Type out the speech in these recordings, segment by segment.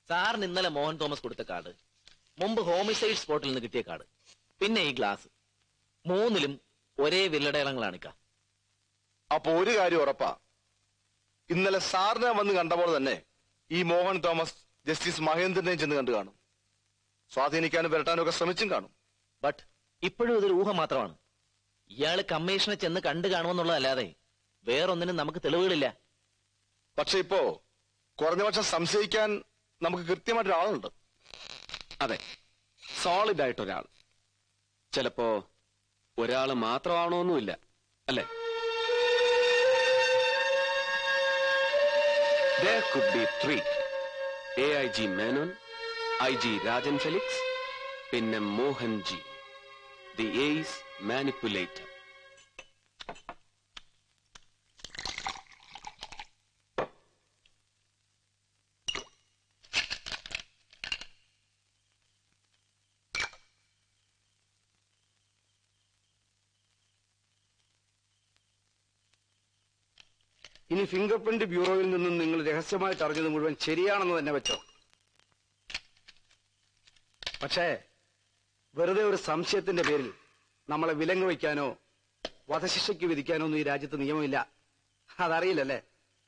സാറിന് ഇന്നലെ മോഹൻ തോമസ് കൊടുത്ത കാർഡ്, മുമ്പ് ഹോമിസൈഡ് സ്പോട്ടിൽ നിന്ന് കിട്ടിയ കാർഡ്, പിന്നെ ഈ ഗ്ലാസ്, മൂന്നിലും ഒരേ വിരലടയാളങ്ങളാണിക്ക. അപ്പൊ ഒരു കാര്യം ഉറപ്പാ, ഇന്നലെ സാറിനെ വന്ന് കണ്ടപ്പോൾ തന്നെ ഈ മോഹൻ തോമസ് ജസ്റ്റിസ് മഹേന്ദ്രനെയും ചെന്ന് കണ്ടു കാണും. സ്വാധീനിക്കാനും വരട്ടാനും ഒക്കെ ശ്രമിച്ചും കാണും. ബട്ട് ഇപ്പോഴും ഇതൊരു ഊഹം മാത്രമാണ്. ഇയാള് കമ്മീഷനെ ചെന്ന് കണ്ടു കാണുമെന്നുള്ളതല്ലാതെ വേറൊന്നിനും നമുക്ക് തെളിവുകളില്ല. പക്ഷെ ഇപ്പോ കുറഞ്ഞപക്ഷം സംശയിക്കാൻ നമുക്ക് കൃത്യമായിട്ടൊരാളുണ്ട്. അതെ, സോളിഡ് ആയിട്ടൊരാൾ. ചിലപ്പോ ഒരാള് മാത്രമാണോന്നുമില്ല, അല്ലേ? There could be 3. AIG Menon, IG Rajan Felix, പിന്നെ Mohan ji, the ace manipulator. ഇനി ഫിംഗർ പ്രിന്റ് ബ്യൂറോയിൽ നിന്നും നിങ്ങൾ രഹസ്യമായിട്ട് അറിഞ്ഞത് മുഴുവൻ ശരിയാണെന്ന് തന്നെ വെച്ചോ. പക്ഷേ വെറുതെ ഒരു സംശയത്തിന്റെ പേരിൽ നമ്മളെ വിലങ്ങ് വയ്ക്കാനോ വധശിക്ഷയ്ക്ക് വിധിക്കാനോ ഒന്നും ഈ രാജ്യത്ത് നിയമമില്ല. അതറിയില്ലല്ലേ?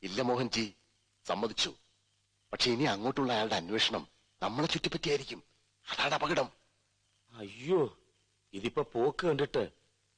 ഇല്ല മോഹൻജി, സമ്മതിച്ചു. പക്ഷെ ഇനി അങ്ങോട്ടുള്ള അയാളുടെ അന്വേഷണം നമ്മളെ ചുറ്റിപ്പറ്റിയായിരിക്കും. അതാണ് അപകടം. അയ്യോ, ഇതിപ്പോ പോക്ക് കണ്ടിട്ട്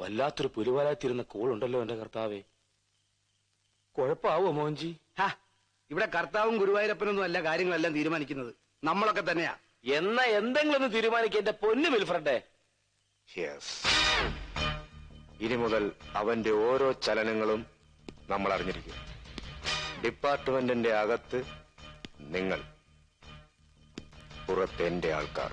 വല്ലാത്തൊരു പുലിവാലാത്തിരുന്ന കോളുണ്ടല്ലോ എന്റെ കർത്താവേ. കുഴപ്പാവോ മോഹൻജി? ഇവിടെ കർത്താവും ഗുരുവായൂരപ്പനൊന്നും അല്ല കാര്യങ്ങളെല്ലാം തീരുമാനിക്കുന്നത്, നമ്മളൊക്കെ തന്നെയാ. എന്നാ എന്തെങ്കിലും ഒന്ന് തീരുമാനിക്കുക എന്റെ പൊന്നു വിൽഫ്രണ്ടേ. ഇനി മുതൽ അവന്റെ ഓരോ ചലനങ്ങളും നമ്മൾ അറിഞ്ഞിരിക്കും. ഡിപ്പാർട്ട്മെന്റിന്റെ അകത്ത് നിങ്ങൾ, പുറത്ത് എന്റെ ആൾക്കാർ.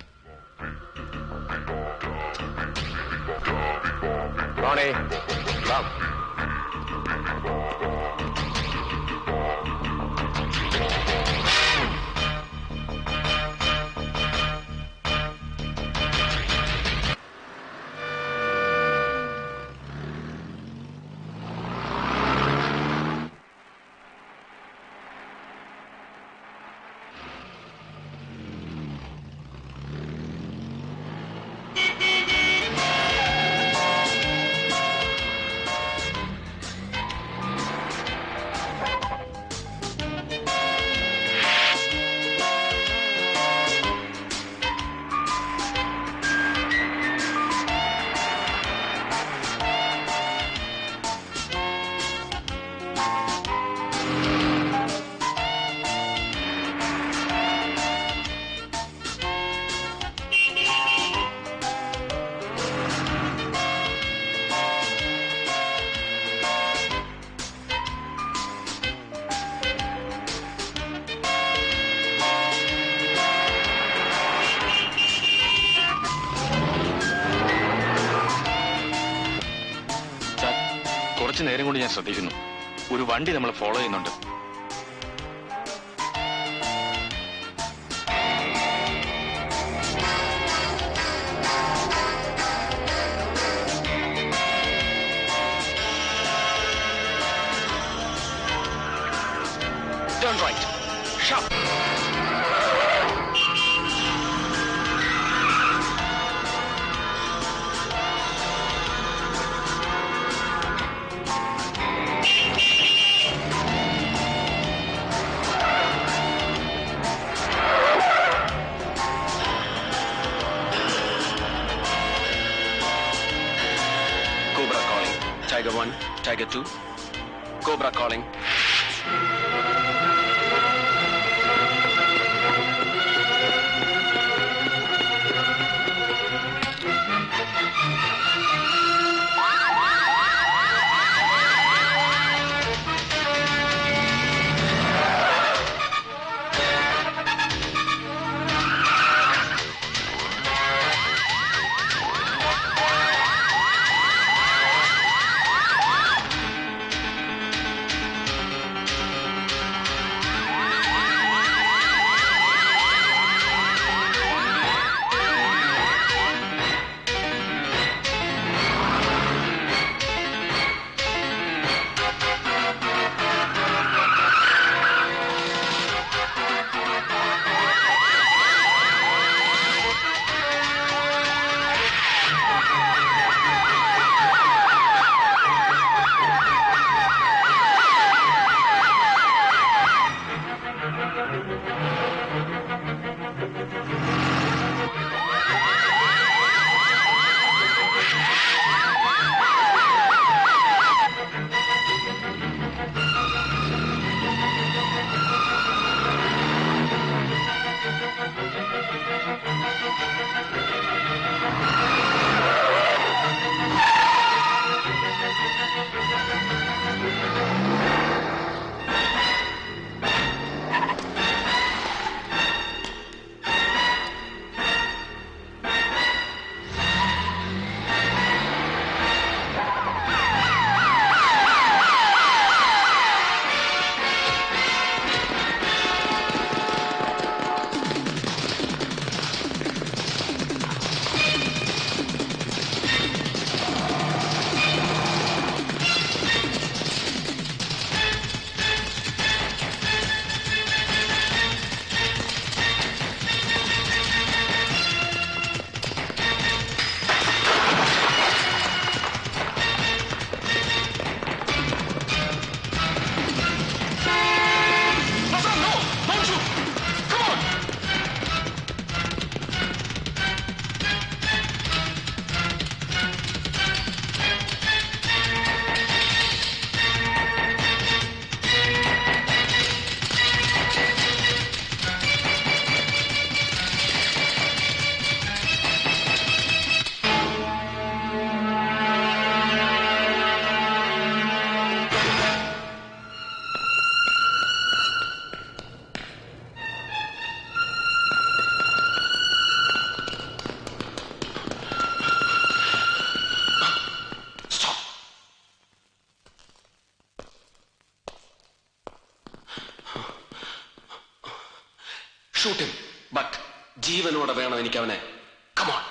കുറച്ചു നേരം കൊണ്ട് ഞാൻ ശ്രദ്ധിക്കുന്നു, ഒരു വണ്ടി നമ്മളെ ഫോളോ ചെയ്യുന്നുണ്ട്. Turn right. Sharp. Cobra calling. Tiger 1, Tiger 2. Cobra calling. Shoot him, but ജീവനോടെ വേണം എനിക്ക് അവനെ. Come on.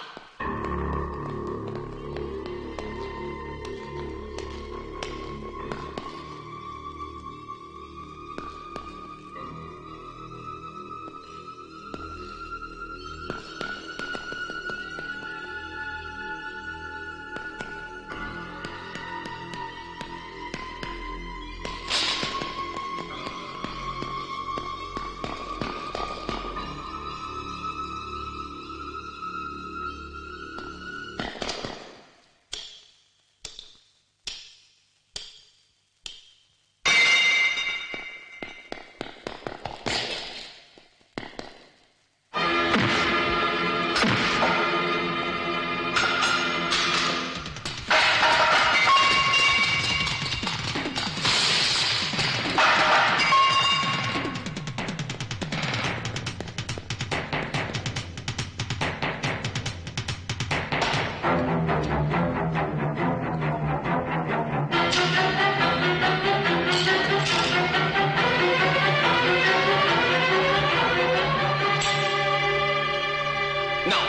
Now,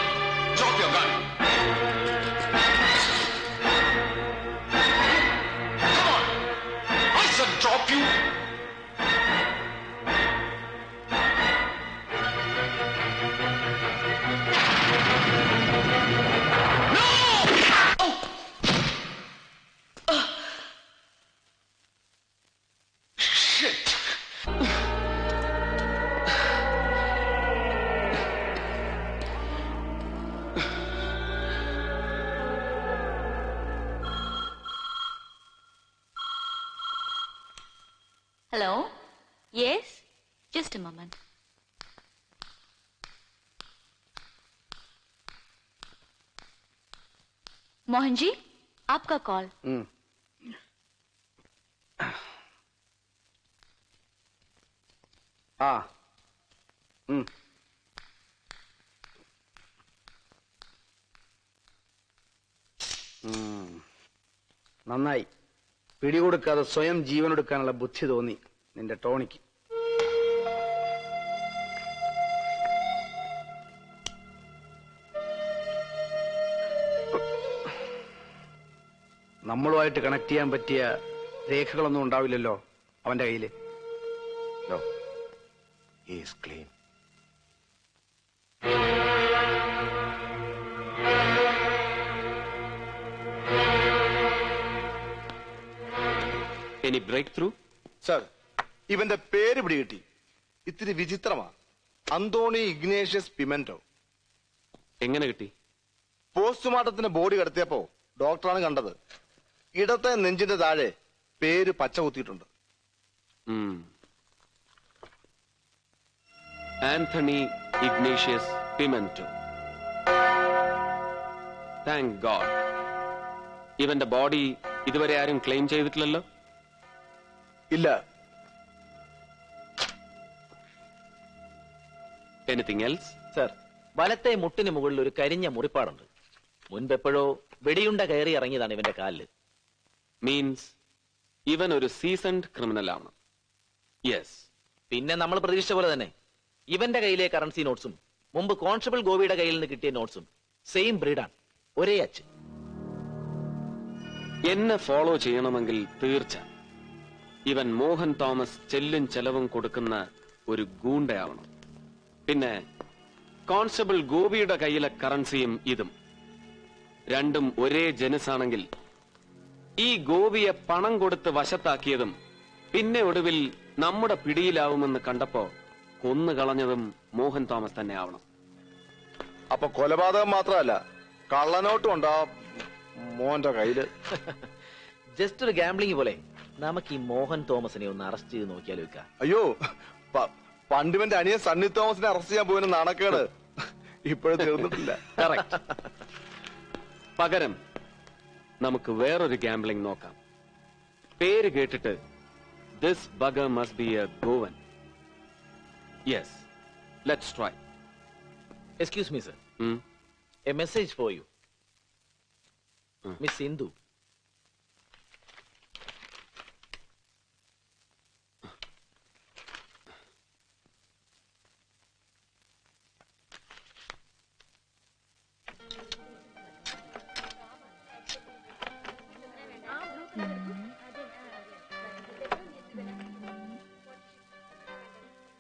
drop your gun. Come on. I said drop you. Hello? Yes? Just a moment. Mohan ji, आपका कॉल. ആ ഉം. നന്നായി. പിടികൊടുക്കാതെ സ്വയം ജീവനെടുക്കാനുള്ള ബുദ്ധി തോന്നി നിന്റെ ടോണിക്ക്. നമ്മളുമായിട്ട് കണക്ട് ചെയ്യാൻ പറ്റിയ രേഖകളൊന്നും ഉണ്ടാവില്ലല്ലോ അവന്റെ കയ്യില്. No. He is clean. Any breakthrough? Sir, ഇവന്റെ പേര് പിടികിട്ടി. ഇത്തിരി വിചിത്രമാ. അന്തോണി ഇഗ്നേഷ്യസ് പിമെന്റോ. എങ്ങനെ കിട്ടി? പോസ്റ്റ്മോർട്ടത്തിന് ബോഡി കടത്തിയപ്പോ ഡോക്ടറാണ് കണ്ടത്. ഇടത്തെ നെഞ്ചിന്റെ താഴെ പേര് പച്ച കുത്തിയിട്ടുണ്ട്. Antony Ignatius Pimento. Thank God. ഇവന്റെ ബോഡി ഇതുവരെ ആരും ക്ലെയിം ചെയ്തിട്ടില്ലല്ലോ. ഇല്ല. Anything else? സർ, വലത്തെ മുട്ടിന് മുകളിൽ ഒരു കരിഞ്ഞ മുറിപ്പാടുണ്ട്. മുൻപെപ്പോഴോ വെടിയുണ്ട കയറി ഇറങ്ങിയതാണ് ഇവന്റെ കാലില്. മീൻസ് ഇവൻ ഒരു സീസൺഡ് ക്രിമിനൽ ആണ്. യെസ്. പിന്നെ നമ്മൾ പ്രതീക്ഷിച്ച പോലെ തന്നെ ഇവന്റെ കയ്യിലെ കറൻസി നോട്ട്സും മുമ്പ് കോൺസ്റ്റബിൾ ഗോപിയുടെ കയ്യിൽ നിന്ന് കിട്ടിയ നോട്ട്സും സെയിം ബ്രീഡാണ്, ഒരേ അച്ച്. എന്നെ ഫോളോ ചെയ്യണമെങ്കിൽ തീർച്ച ഇവൻ മോഹൻ തോമസ് ചെല്ലും ചെലവും കൊടുക്കുന്ന ഒരു ഗൂണ്ടയാവണം. പിന്നെ കോൺസ്റ്റബിൾ ഗോപിയുടെ കയ്യിലെ കറൻസിയും ഇതും രണ്ടും ഒരേ ജനസാണെങ്കിൽ ഈ ഗോപിയെ പണം കൊടുത്ത് വശത്താക്കിയതും പിന്നെ ഒടുവിൽ നമ്മുടെ പിടിയിലാവുമെന്ന് കണ്ടപ്പോ കൊന്നുകളഞ്ഞതും മോഹൻ തോമസ് തന്നെ ആവണം. അപ്പൊ കൊലപാതകം മാത്രമല്ല, കള്ളനോട്ടും ഉണ്ടാ മോഹന്റെ കയ്യില്. ജസ്റ്റ് ഒരു ഗാംബ്ലിംഗ് പോലെ നമുക്ക് ഈ മോഹൻ തോമസിനെ ഒന്ന് അറസ്റ്റ് ചെയ്ത് നോക്കിയാലോ? അയ്യോ, പണ്ടിവന്റെ അനിയൻ സണ്ണി തോമസിനെ അറസ്റ്റ് ചെയ്യാൻ പോയിന് നാണക്കേട് ഇപ്പോഴും തീർന്നിട്ടില്ല. കറക്റ്റ്. പകരം നമുക്ക് വേറൊരു ഗാംബ്ലിംഗ് നോക്കാം. പേര് കേട്ടിട്ട് this bugger must be A Goan. Yes, let's try. Excuse me sir, A message for you. Miss Sindhu.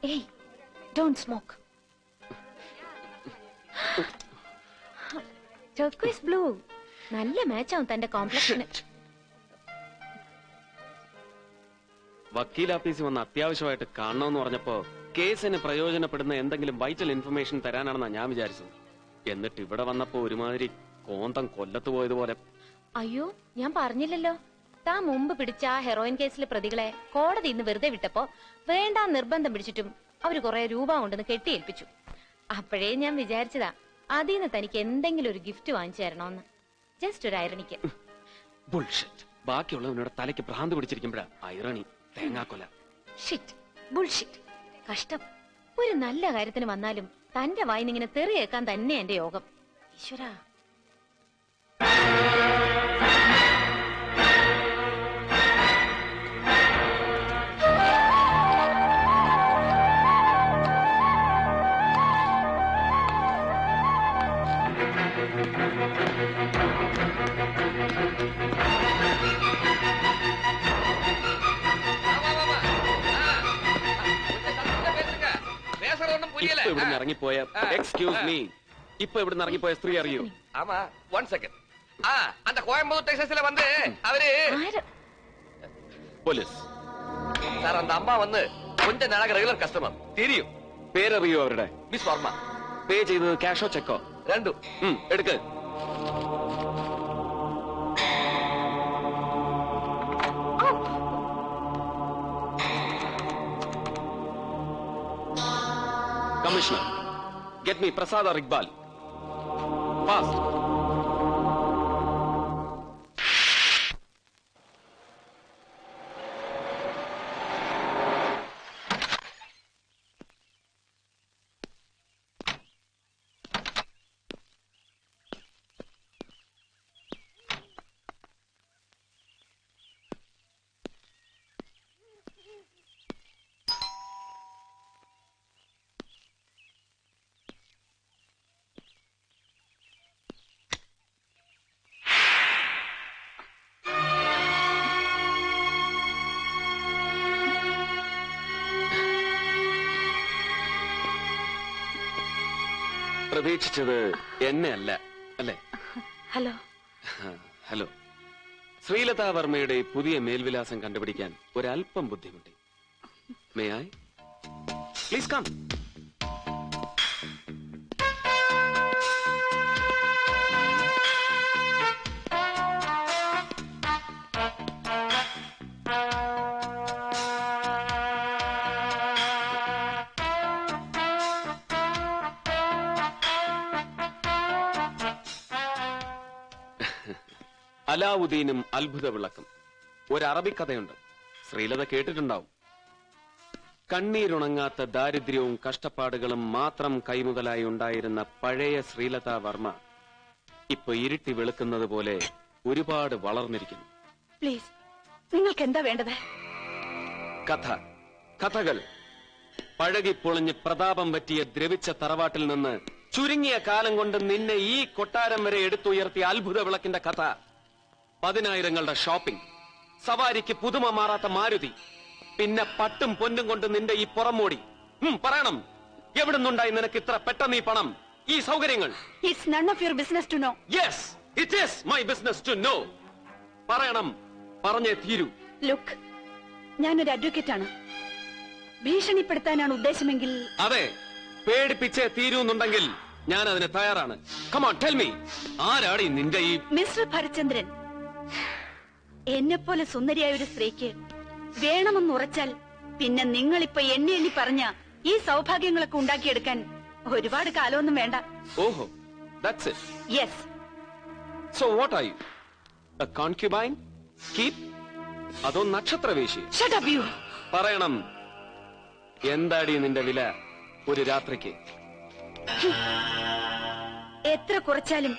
ഏയ് ഡോണ്ട് സ്മോക്ക്. ടർക്വൈസ് ബ്ലൂ നല്ല മാച്ചാവും തന്റെ കോംപ്ലക്ഷന്. വക്കീലാഫീസിൽ വന്ന് അത്യാവശ്യമായിട്ട് കാണണമെന്ന് പറഞ്ഞപ്പോ കേസിന് പ്രയോജനപ്പെടുന്ന എന്തെങ്കിലും വൈറ്റൽ ഇൻഫർമേഷൻ തരാനാണെന്നാ ഞാൻ വിചാരിച്ചത്. എന്നിട്ട് ഇവിടെ വന്നപ്പോ ഒരുമാതിരി കോന്തം കൊല്ലത്ത് പോയതുപോലെ. അയ്യോ, ഞാൻ പറഞ്ഞില്ലല്ലോ, താൻ മുമ്പ് പിടിച്ച ആ ഹെറോയിൻ കേസിലെ പ്രതികളെ കോടതി ഇന്ന് വെറുതെ വിട്ടപ്പോ വേണ്ടാ നിർബന്ധം പിടിച്ചിട്ടും അവര് കുറെ രൂപ കൊണ്ടെന്ന് കെട്ടിയേൽപ്പിച്ചു. അപ്പോഴേ ഞാൻ വിചാരിച്ചതാ അതിന്ന് തനിക്ക് എന്തെങ്കിലും ഒരു ഗിഫ്റ്റ് വാങ്ങിച്ചു തരണോന്ന്. ജസ്റ്റ് ഒരു ഐറണിക്ക്. ബുൾഷിറ്റ്. ബാക്കിയുള്ളവനോട് തലയ്ക്ക് ഭ്രാന്ത് പിടിച്ചിരിക്കുമ്പോഴാ ഐറണി, തേങ്ങാക്കൊല. Shit, bullshit. കഷ്ടം. ഒരു നല്ല കാര്യത്തിന് വന്നാലും തന്റെ വായിന്നിങ്ങനെ തെറിയേക്കാൻ തന്നെ എന്റെ യോഗം. ഈശ്വരാ. ഇപ്പൊ ഇവിടുന്ന് ഇറങ്ങിപ്പോയ എക്സ്ക്യൂസ് മീ, ഇപ്പൊ ഇവിടുന്ന് ഇറങ്ങിപ്പോയ സ്ത്രീ അറിയൂ? ஆமா, 1 செகண்ட். அந்த கோயம்புத்தூர் டெக்ஸஸ்ல வந்து அவரு പോലീസ് சார், அந்த அம்மா வந்து கொஞ்ச நாளாக ரெகுலர் கஸ்டமர் தெரியும். പേരറിയോ അവരുടെ? மிஸ் வர்மா. പേ ചെയ്തത് ക്യാഷോ ചെക്കോ? ரெண்டும். എടുക്ക്. Commissioner, get me Prasad or Iqbal. Fast. പ്രതീക്ഷിച്ചത് എന്നെ അല്ല അല്ലേ? ഹലോ. ഹലോ. ശ്രീലതാ വർമ്മയുടെ പുതിയ മേൽവിലാസം കണ്ടുപിടിക്കാൻ ഒരല്പം ബുദ്ധിമുട്ടി. May I please come? അലാവുദ്ദീനും അത്ഭുത വിളക്കും ഒരു അറബിക്കഥയുണ്ട്. ശ്രീലത കേട്ടിട്ടുണ്ടാവും. കണ്ണീരുണങ്ങാത്ത ദാരിദ്ര്യവും കഷ്ടപ്പാടുകളും മാത്രം കൈമുതലായി ഉണ്ടായിരുന്ന പഴയ ശ്രീലതാ വർമ്മ ഇപ്പൊ ഇരുട്ടി വെളുക്കുന്നത് പോലെ ഒരുപാട് വളർന്നിരിക്കുന്നു. പ്ലീസ്, നിങ്ങൾക്ക് എന്താ വേണ്ടത്? കഥകൾ. പഴകിപ്പൊളിഞ്ഞ് പ്രതാപം പറ്റിയ ദ്രവിച്ച തറവാട്ടിൽ നിന്ന് ചുരുങ്ങിയ കാലം കൊണ്ട് നിന്നെ ഈ കൊട്ടാരം വരെ എടുത്തുയർത്തിയ അത്ഭുത വിളക്കിന്റെ കഥ. 10,000ങ്ങളുടെ ഷോപ്പിംഗ്, സവാരിക്ക് പുതുമ മാറാത്ത മാരുതി, പിന്നെ പട്ടും പൊന്നും കൊണ്ട് നിന്റെ ഈ പുറമോടി. പറയണം, എവിടുന്നുണ്ടായി നിനക്ക് ഇത്ര പെട്ടെന്ന് ഈ പണം, ഈ സൗകര്യങ്ങൾ? It's none of your business to know. Yes, it is my business to know. പറയണം, പറഞ്ഞേ തീരൂ. ലുക്ക്, ഞാനൊരു അഡ്വക്കേറ്റ് ആണ്. ഭീഷണിപ്പെടുത്താനാണ് ഉദ്ദേശമെങ്കിൽ? അതെ, പേടിപ്പിച്ചേ തീരൂന്നുണ്ടെങ്കിൽ ഞാൻ അതിന് തയ്യാറാണ്. കം ഓൺ, ടെൽ മീ, ആരാടി നിന്റെ ഈ മിസ്റ്റർ ഭരചന്ദ്രൻ? എന്നെപ്പോലെ സുന്ദരിയായ ഒരു സ്ത്രീക്ക് വേണമെന്ന് ഉറച്ചാൽ പിന്നെ നിങ്ങളിപ്പോ എണ്ണി എണ്ണി പറഞ്ഞ ഈ സൗഭാഗ്യങ്ങളൊക്കെ ഉണ്ടാക്കിയെടുക്കാൻ ഒരുപാട് കാലമൊന്നും വേണ്ട. ഓഹോ, that's it. Yes. So what are you, a concubine, keep, അതോ നക്ഷത്രവേശി? Shut up you. പറയണം, എന്താടി നിന്റെ വില ഒരു രാത്രിക്ക്? എത്ര കുറച്ചാലും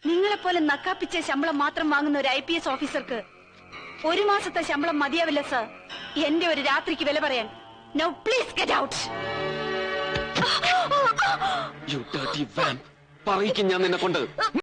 നിങ്ങളെപ്പോലെ നക്കാപ്പിച്ച ശമ്പളം മാത്രം വാങ്ങുന്ന ഒരു IPS ഓഫീസർക്ക് 1 മാസത്തെ ശമ്പളം മതിയാവില്ല സർ എന്റെ ഒരു രാത്രിക്ക് വില പറയാൻ. Now please get out. You dirty vamp, പറയിക്കും ഞാൻ നിന്നെ കൊണ്ട്.